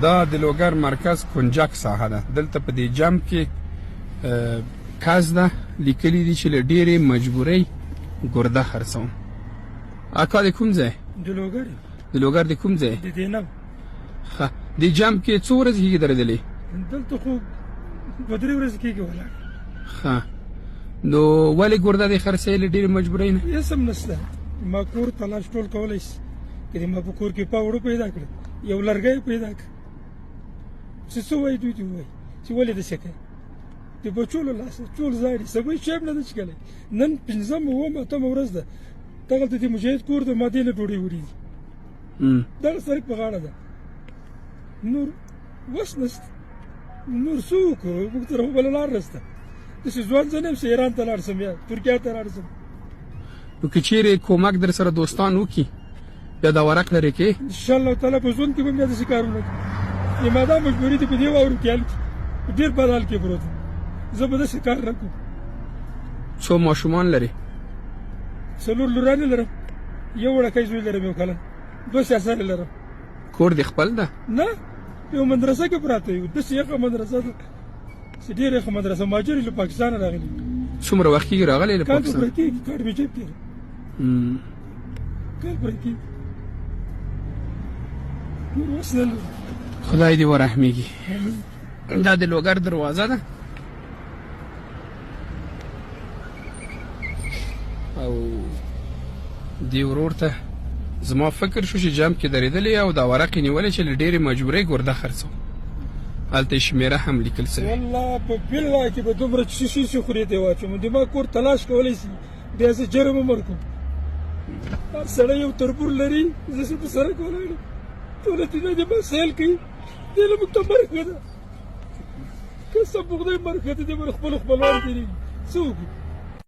دا د لوګر مرکز کنجک ساحه ده. دلته په دې جمپ کې کاز ده لیکلي دي چې له ډېرې مجبورۍ ګرده خرڅوم. اکا د کوم ځای؟ د لوګر د کوم ځای؟ د دینم. ښه دې جمپ کې څو ورځې کېږي درېدلې؟ دلته خو 2-3 ورځې کېږي ولاړ. ښه نو ولې ګرده دې خرڅوي له ډېرې مجبورۍ نه؟ هېڅ هم نشته. ما کور تلاش ټول کولی شي که دې ما په کور کې پاوړو پیدا کړه یو لرګی پیدا کړه چې څه وایي دوی دې ووایي چې ولې داسې کوې د بچو له لاسه ټول زاړي سبا یې شی هم نه ده څښلی. نن 5مه 8مه 8مه ورځ ده دغلته د مجاهد کور ده ما دې نه ډوډۍ وړي دي دغه سړک په غاړه ده نور وس نشته نور څه وکړو موږ ته بله لار نشته. داسې ځوان زه نه یم چې ایران ته لاړ شم یا ترکیه ته لاړ شم. نو که چیرې کومک در سره دوستان وکړي بیا دا ورق لرې کې انشاءالله تعالی په ژوند کې به بیا داسې کارونه کوي. ما دا مجبوري دي په دې واورو کې حل کړي په ډېر بد حال کې پروت زه به داسې کار نه کوم. څو ماشومان لرې؟ 4 لورانې لرم یو وړکی زوی لرم یو کلن 2 سیاسرې لرم. کور دې خپل ده؟ نه یو مدرسه کې پراته یو داسې یخه مدرسه ده چې ډېره یخه مدرسه مهاجر له پاکستانه راغلي. څومره وخت کېږي راغلی له پاکستان؟ کال پوره کېږي کاډ مې جیب کې کال پوره کېږي. نور وس نه لرو. خدای دې ورحمېږي. دا د لوګر دروازه ده او دې ورور ته زما فکر شو چې جمپ کې درېدلې او دا ورق یې نیولی چې له ډېرې مجبورۍ ګرده خرڅوم. هلته یې شمېره هم لیکل سوې. والله په بالله کې به دومره شیشې خورې ته واچوم د ما کور تلاش کولی شي بیا زه جرم هم ورکړم. هر سړی یو تربور لري زه چې په سړک ولاړ یم ټوله دنیا دې ما سیل کوي دې له موږ ته مرګه ده قسم په خدای مرګه ده دې به خپلو خپلوان تېرېږي څه وکړو.